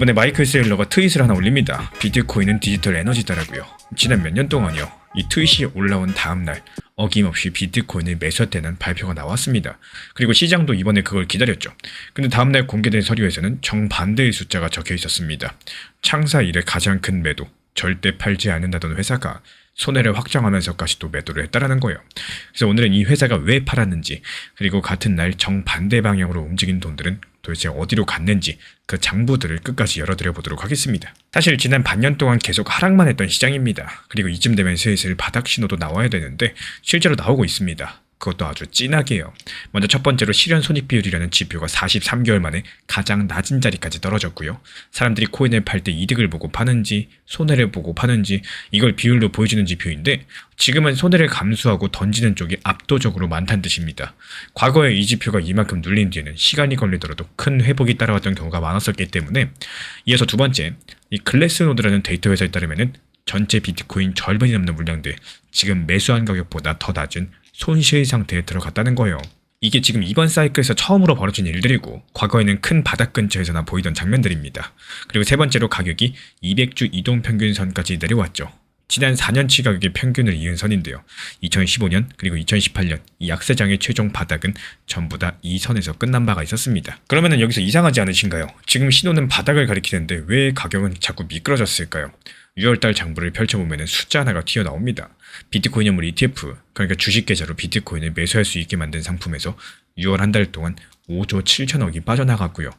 이번에 마이클 세일러가 트윗을 하나 올립니다. 비트코인은 디지털 에너지다라고요. 지난 몇 년 동안요, 이 트윗이 올라온 다음날 어김없이 비트코인을 매수했다는 발표가 나왔습니다. 그리고 시장도 이번에 그걸 기다렸죠. 근데 다음날 공개된 서류에서는 정반대의 숫자가 적혀 있었습니다. 창사 이래 가장 큰 매도, 절대 팔지 않는다던 회사가 손해를 확정하면서까지 또 매도를 했다라는 거예요. 그래서 오늘은 이 회사가 왜 팔았는지, 그리고 같은 날 정반대 방향으로 움직인 돈들은 도대체 어디로 갔는지 그 장부들을 끝까지 열어드려 보도록 하겠습니다. 사실 지난 반년 동안 계속 하락만 했던 시장입니다. 그리고 이쯤 되면 슬슬 바닥 신호도 나와야 되는데 실제로 나오고 있습니다. 그것도 아주 진하게요. 먼저 첫 번째로 실현 손익 비율이라는 지표가 43개월 만에 가장 낮은 자리까지 떨어졌고요. 사람들이 코인을 팔 때 이득을 보고 파는지 손해를 보고 파는지 이걸 비율로 보여주는 지표인데, 지금은 손해를 감수하고 던지는 쪽이 압도적으로 많다는 뜻입니다. 과거에 이 지표가 이만큼 눌린 뒤에는 시간이 걸리더라도 큰 회복이 따라왔던 경우가 많았었기 때문에, 이어서 두 번째, 이 글래스노드라는 데이터 회사에 따르면은 전체 비트코인 절반이 넘는 물량들 지금 매수한 가격보다 더 낮은 손실 상태에 들어갔다는 거예요. 이게 지금 이번 사이클에서 처음으로 벌어진 일들이고, 과거에는 큰 바닥 근처에서나 보이던 장면들입니다. 그리고 세 번째로 가격이 200주 이동평균선까지 내려왔죠. 지난 4년치 가격의 평균을 이은 선인데요. 2015년 그리고 2018년 이 약세장의 최종 바닥은 전부 다 이 선에서 끝난 바가 있었습니다. 그러면 여기서 이상하지 않으신가요? 지금 신호는 바닥을 가리키는데 왜 가격은 자꾸 미끄러졌을까요? 6월달 장부를 펼쳐보면 숫자 하나가 튀어나옵니다. 비트코인 현물 ETF, 그러니까 주식 계좌로 비트코인을 매수할 수 있게 만든 상품에서 6월 한 달 동안 5조 7천억이 빠져나갔고요.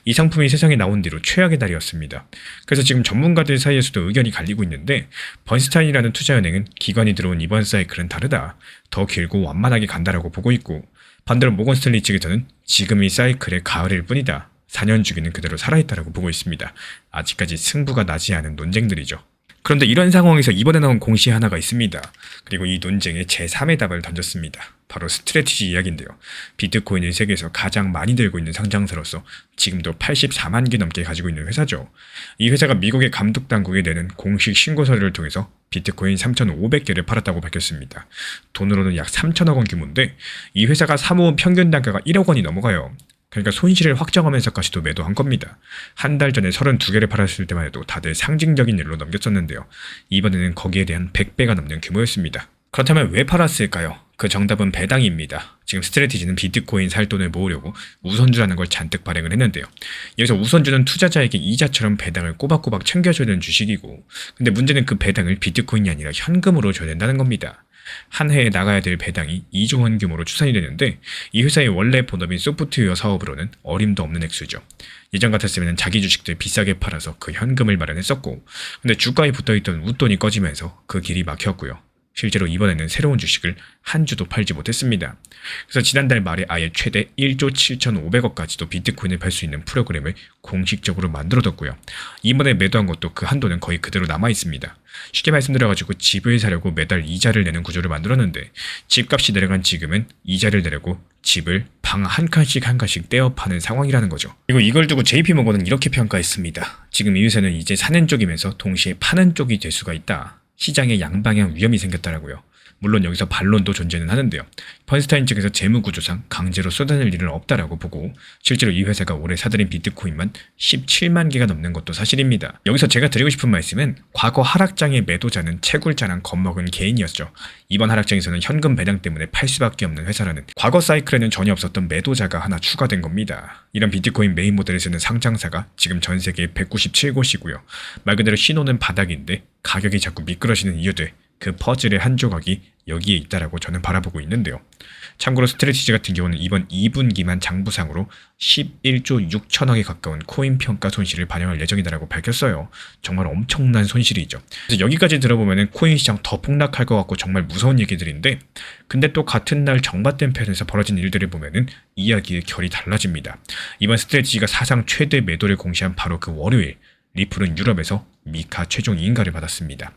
이 상품이 세상에 나온 뒤로 최악의 달이었습니다. 그래서 지금 전문가들 사이에서도 의견이 갈리고 있는데, 번스타인이라는 투자은행은 기관이 들어온 이번 사이클은 다르다, 더 길고 완만하게 간다라고 보고 있고, 반대로 모건 스탠리 측에서는 지금 이 사이클의 가을일 뿐이다, 4년 주기는 그대로 살아있다라고 보고 있습니다. 아직까지 승부가 나지 않은 논쟁들이죠. 그런데 이런 상황에서 이번에 나온 공시 하나가 있습니다. 그리고 이 논쟁에 제3의 답을 던졌습니다. 바로 스트래티지 이야기인데요. 비트코인을 세계에서 가장 많이 들고 있는 상장사로서 지금도 84만 개 넘게 가지고 있는 회사죠. 이 회사가 미국의 감독 당국에 내는 공식 신고서를 통해서 비트코인 3,500개를 팔았다고 밝혔습니다. 돈으로는 약 3천억 원 규모인데, 이 회사가 사모은 평균 단가가 1억 원이 넘어가요. 그러니까 손실을 확정하면서까지도 매도한 겁니다. 한 달 전에 32개를 팔았을 때만 해도 다들 상징적인 일로 넘겼었는데요. 이번에는 거기에 대한 100배가 넘는 규모였습니다. 그렇다면 왜 팔았을까요? 그 정답은 배당입니다. 지금 스트래티지는 비트코인 살 돈을 모으려고 우선주라는 걸 잔뜩 발행을 했는데요. 여기서 우선주는 투자자에게 이자처럼 배당을 꼬박꼬박 챙겨줘야 되는 주식이고, 근데 문제는 그 배당을 비트코인이 아니라 현금으로 줘야 된다는 겁니다. 한 해에 나가야 될 배당이 2조 원 규모로 추산이 되는데, 이 회사의 원래 본업인 소프트웨어 사업으로는 어림도 없는 액수죠. 예전 같았으면 자기 주식들 비싸게 팔아서 그 현금을 마련했었고, 근데 주가에 붙어있던 웃돈이 꺼지면서 그 길이 막혔고요. 실제로 이번에는 새로운 주식을 한 주도 팔지 못했습니다. 그래서 지난달 말에 아예 최대 1조 7,500억까지도 비트코인을 팔 수 있는 프로그램을 공식적으로 만들어뒀고요. 이번에 매도한 것도 그 한도는 거의 그대로 남아있습니다. 쉽게 말씀드려가지고 집을 사려고 매달 이자를 내는 구조를 만들었는데, 집값이 내려간 지금은 이자를 내려고 집을 방 한 칸씩 떼어 파는 상황이라는 거죠. 그리고 이걸 두고 JP모건은 이렇게 평가했습니다. 지금 이 회사는 이제 사는 쪽이면서 동시에 파는 쪽이 될 수가 있다. 시장에 양방향 위험이 생겼다라고요. 물론 여기서 반론도 존재는 하는데요. 번스타인 측에서 재무구조상 강제로 쏟아낼 일은 없다라고 보고, 실제로 이 회사가 올해 사들인 비트코인만 17만 개가 넘는 것도 사실입니다. 여기서 제가 드리고 싶은 말씀은, 과거 하락장의 매도자는 채굴자랑 겁먹은 개인이었죠. 이번 하락장에서는 현금 배당 때문에 팔 수밖에 없는 회사라는, 과거 사이클에는 전혀 없었던 매도자가 하나 추가된 겁니다. 이런 비트코인 메인 모델을 쓰는 상장사가 지금 전 세계에 197곳이고요. 말 그대로 신호는 바닥인데 가격이 자꾸 미끄러지는 이유들, 그 퍼즐의 한 조각이 여기에 있다라고 저는 바라보고 있는데요. 참고로 스트래티지 같은 경우는 이번 2분기만 장부상으로 11조 6천억에 가까운 코인 평가 손실을 반영할 예정이다라고 밝혔어요. 정말 엄청난 손실이죠. 그래서 여기까지 들어보면 코인 시장 더 폭락할 것 같고 정말 무서운 얘기들인데, 근데 또 같은 날 정반대 편에서 벌어진 일들을 보면은 이야기의 결이 달라집니다. 이번 스트래티지가 사상 최대 매도를 공시한 바로 그 월요일, 리플은 유럽에서 미카 최종 인가를 받았습니다.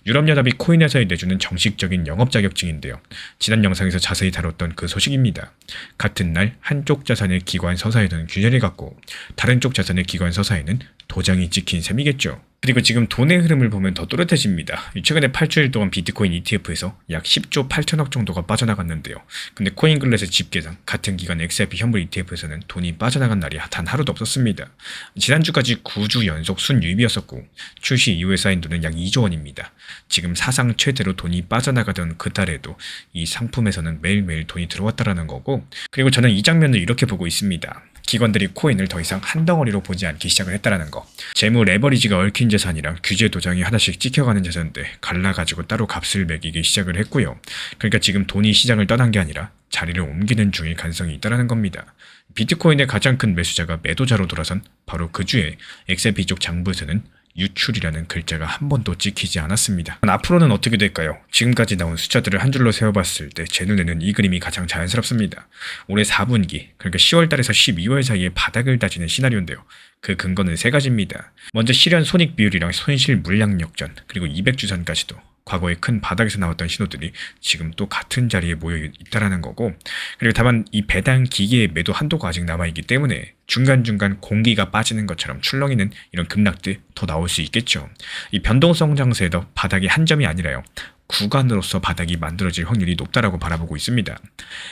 유럽연합이 코인 회사에 내주는 정식적인 영업 자격증인데요. 지난 영상에서 자세히 다뤘던 그 소식입니다. 같은 날 한쪽 자산의 기관 서사에는 균열이 갔고, 다른 쪽 자산의 기관 서사에는 도장이 찍힌 셈이겠죠. 그리고 지금 돈의 흐름을 보면 더 또렷해집니다. 최근에 8주일 동안 비트코인 ETF에서 약 10조 8천억 정도가 빠져나갔는데요. 근데 코인글렛의 집계상 같은 기간 XRP 현물 ETF에서는 돈이 빠져나간 날이 단 하루도 없었습니다. 지난주까지 9주 연속 순유입이었었고 출시 이후에 쌓인 돈은 약 2조 원입니다. 지금 사상 최대로 돈이 빠져나가던 그 달에도 이 상품에서는 매일매일 돈이 들어왔다라는 거고, 그리고 저는 이 장면을 이렇게 보고 있습니다. 기관들이 코인을 더 이상 한 덩어리로 보지 않기 시작을 했다라는 거. 재무 레버리지가 얽힌 자산이랑 규제 도장이 하나씩 찍혀가는 자산들 갈라가지고 따로 값을 매기기 시작을 했고요. 그러니까 지금 돈이 시장을 떠난 게 아니라 자리를 옮기는 중일 가능성이 있다는 겁니다. 비트코인의 가장 큰 매수자가 매도자로 돌아선 바로 그 주에 XRP 쪽 장부에서는 유출이라는 글자가 한 번도 찍히지 않았습니다. 앞으로는 어떻게 될까요? 지금까지 나온 숫자들을 한 줄로 세어봤을 때 제 눈에는 이 그림이 가장 자연스럽습니다. 올해 4분기, 그러니까 10월달에서 12월 사이에 바닥을 다지는 시나리오인데요. 그 근거는 세 가지입니다. 먼저 실현 손익 비율이랑 손실 물량 역전, 그리고 200주선까지도 과거에 큰 바닥에서 나왔던 신호들이 지금 또 같은 자리에 모여 있다라는 거고, 그리고 다만 이 배당 기계의 매도 한도가 아직 남아있기 때문에 중간중간 공기가 빠지는 것처럼 출렁이는 이런 급락들 더 나올 수 있겠죠. 이 변동성 장세에도 바닥이 한 점이 아니라요, 구간으로서 바닥이 만들어질 확률이 높다라고 바라보고 있습니다.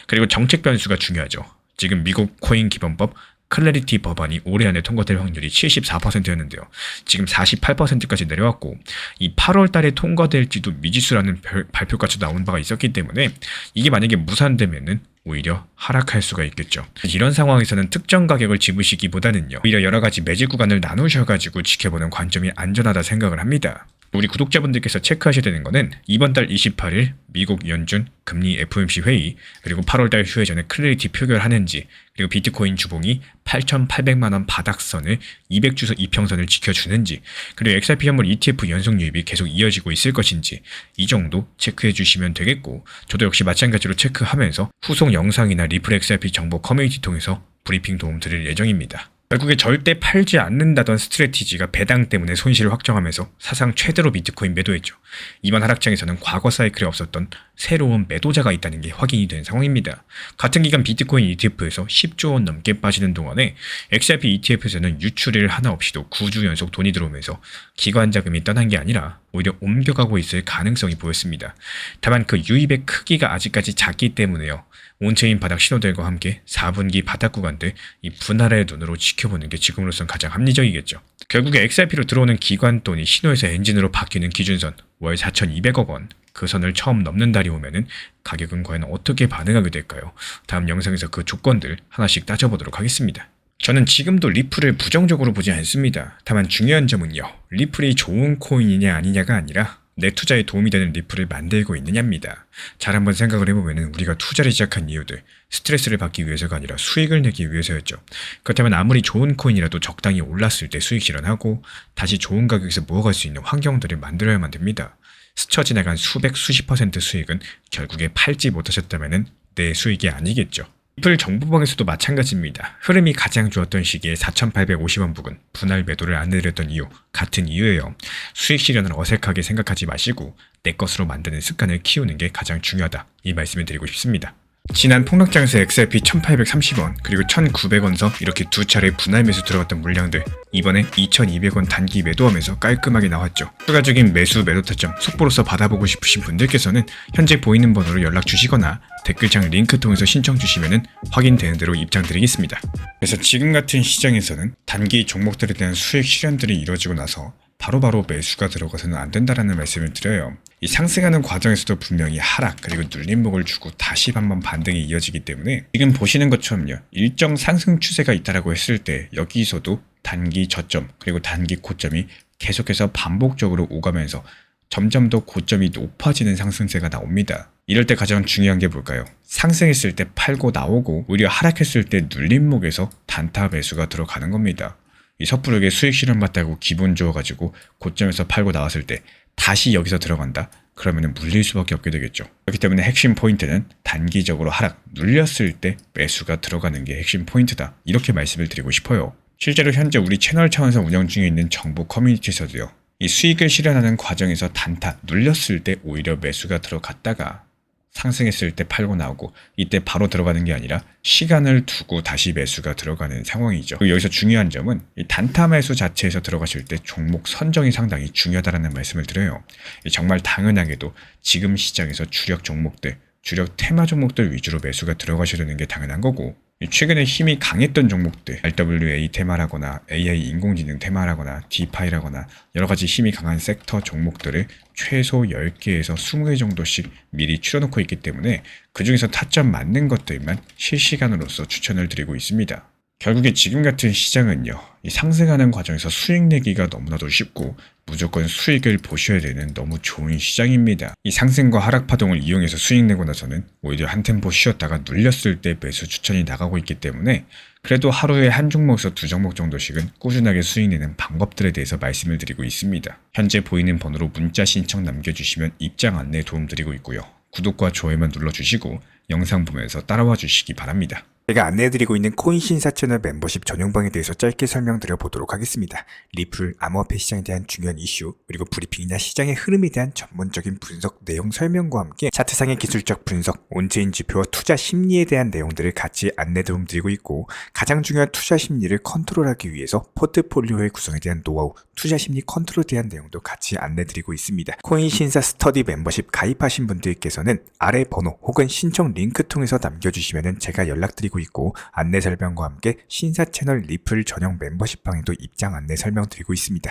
그리고 정책 변수가 중요하죠. 지금 미국 코인 기본법 클래리티 법안이 올해 안에 통과될 확률이 74%였는데요. 지금 48%까지 내려왔고, 이 8월 달에 통과될지도 미지수라는 발표까지 나온 바가 있었기 때문에 이게 만약에 무산되면은 오히려 하락할 수가 있겠죠. 이런 상황에서는 특정 가격을 집으시기보다는요, 오히려 여러 가지 매집 구간을 나누셔가지고 지켜보는 관점이 안전하다 생각을 합니다. 우리 구독자분들께서 체크하셔야 되는 거는 이번 달 28일 미국 연준 금리 FOMC 회의, 그리고 8월달 휴회 전에 클래리티 표결하는지, 그리고 비트코인 주봉이 8,800만원 바닥선을 200주선 이평선을 지켜주는지, 그리고 XRP 현물 ETF 연속 유입이 계속 이어지고 있을 것인지, 이 정도 체크해 주시면 되겠고, 저도 역시 마찬가지로 체크하면서 후속 영상이나 리플 XRP 정보 커뮤니티 통해서 브리핑 도움 드릴 예정입니다. 결국에 절대 팔지 않는다던 스트래티지가 배당 때문에 손실을 확정하면서 사상 최대로 비트코인 매도했죠. 이번 하락장에서는 과거 사이클에 없었던 새로운 매도자가 있다는 게 확인이 된 상황입니다. 같은 기간 비트코인 ETF에서 10조 원 넘게 빠지는 동안에 XRP ETF에서는 유출일 하나 없이도 9주 연속 돈이 들어오면서 기관 자금이 떠난 게 아니라 오히려 옮겨가고 있을 가능성이 보였습니다. 다만 그 유입의 크기가 아직까지 작기 때문에요, 온체인 바닥 신호들과 함께 4분기 바닥 구간들 이 분할의 눈으로 지켜보는 게 지금으로선 가장 합리적이겠죠. 결국에 XRP로 들어오는 기관 돈이 신호에서 엔진으로 바뀌는 기준선 월 4,200억 원, 그 선을 처음 넘는 달이 오면은 가격은 과연 어떻게 반응하게 될까요? 다음 영상에서 그 조건들 하나씩 따져보도록 하겠습니다. 저는 지금도 리플을 부정적으로 보지 않습니다. 다만 중요한 점은요, 리플이 좋은 코인이냐 아니냐가 아니라 내 투자에 도움이 되는 리플을 만들고 있느냐입니다. 잘 한번 생각을 해보면 우리가 투자를 시작한 이유들, 스트레스를 받기 위해서가 아니라 수익을 내기 위해서였죠. 그렇다면 아무리 좋은 코인이라도 적당히 올랐을 때 수익 실현하고 다시 좋은 가격에서 모아갈 수 있는 환경들을 만들어야만 됩니다. 스쳐 지나간 수십 퍼센트 수익은 결국에 팔지 못하셨다면 내 수익이 아니겠죠. 리플 정보방에서도 마찬가지입니다. 흐름이 가장 좋았던 시기에 4,850원 부근 분할 매도를 안 내렸던 이유, 같은 이유예요. 수익 실현을 어색하게 생각하지 마시고 내 것으로 만드는 습관을 키우는 게 가장 중요하다, 이 말씀을 드리고 싶습니다. 지난 폭락장에서 XRP 1,830원 그리고 1,900원서 이렇게 두 차례 분할 매수 들어갔던 물량들, 이번에 2,200원 단기 매도하면서 깔끔하게 나왔죠. 추가적인 매수 매도 타점 속보로서 받아보고 싶으신 분들께서는 현재 보이는 번호로 연락 주시거나 댓글창 링크 통해서 신청 주시면 확인되는 대로 입장 드리겠습니다. 그래서 지금 같은 시장에서는 단기 종목들에 대한 수익 실현들이 이루어지고 나서 바로바로 매수가 들어가서는 안 된다라는 말씀을 드려요. 이 상승하는 과정에서도 분명히 하락 그리고 눌림목을 주고 다시 한번 반등이 이어지기 때문에 지금 보시는 것처럼요, 일정 상승 추세가 있다라고 했을 때 여기서도 단기 저점 그리고 단기 고점이 계속해서 반복적으로 오가면서 점점 더 고점이 높아지는 상승세가 나옵니다. 이럴 때 가장 중요한 게 뭘까요? 상승했을 때 팔고 나오고 오히려 하락했을 때 눌림목에서 단타 매수가 들어가는 겁니다. 이 섣부르게 수익 실현받다고 기분 좋아가지고 고점에서 팔고 나왔을 때 다시 여기서 들어간다? 그러면 물릴 수밖에 없게 되겠죠. 그렇기 때문에 핵심 포인트는 단기적으로 하락, 눌렸을 때 매수가 들어가는 게 핵심 포인트다, 이렇게 말씀을 드리고 싶어요. 실제로 현재 우리 채널 차원에서 운영 중에 있는 정보 커뮤니티에서도요, 이 수익을 실현하는 과정에서 단타, 눌렸을 때 오히려 매수가 들어갔다가 상승했을 때 팔고 나오고 이때 바로 들어가는 게 아니라 시간을 두고 다시 매수가 들어가는 상황이죠. 그리고 여기서 중요한 점은 이 단타 매수 자체에서 들어가실 때 종목 선정이 상당히 중요하다는 말씀을 드려요. 정말 당연하게도 지금 시장에서 주력 종목들, 주력 테마 종목들 위주로 매수가 들어가시려는 게 당연한 거고, 최근에 힘이 강했던 종목들, RWA 테마라거나 AI 인공지능 테마라거나 디파이라거나 여러 가지 힘이 강한 섹터 종목들을 최소 10개에서 20개 정도씩 미리 추려놓고 있기 때문에 그 중에서 타점 맞는 것들만 실시간으로서 추천을 드리고 있습니다. 결국에 지금 같은 시장은요, 이 상승하는 과정에서 수익 내기가 너무나도 쉽고 무조건 수익을 보셔야 되는 너무 좋은 시장입니다. 이 상승과 하락 파동을 이용해서 수익 내고 나서는 오히려 한 템포 쉬었다가 눌렸을 때 매수 추천이 나가고 있기 때문에 그래도 하루에 한 종목에서 두 종목 정도씩은 꾸준하게 수익 내는 방법들에 대해서 말씀을 드리고 있습니다. 현재 보이는 번호로 문자 신청 남겨주시면 입장 안내 도움드리고 있고요. 구독과 좋아요만 눌러주시고 영상 보면서 따라와 주시기 바랍니다. 제가 안내해드리고 있는 코인 신사 채널 멤버십 전용방에 대해서 짧게 설명드려 보도록 하겠습니다. 리플, 암호화폐 시장에 대한 중요한 이슈, 그리고 브리핑이나 시장의 흐름에 대한 전문적인 분석 내용 설명과 함께 차트상의 기술적 분석, 온체인 지표와 투자 심리에 대한 내용들을 같이 안내 도움드리고 있고, 가장 중요한 투자 심리를 컨트롤하기 위해서 포트폴리오의 구성에 대한 노하우, 투자 심리 컨트롤에 대한 내용도 같이 안내드리고 있습니다. 코인 신사 스터디 멤버십 가입하신 분들께서는 아래 번호 혹은 신청 링크 통해서 남겨주시면 제가 연락드리고 있고, 안내 설명과 함께 신사 채널 리플 전용 멤버십 방에도 입장 안내 설명드리고 있습니다.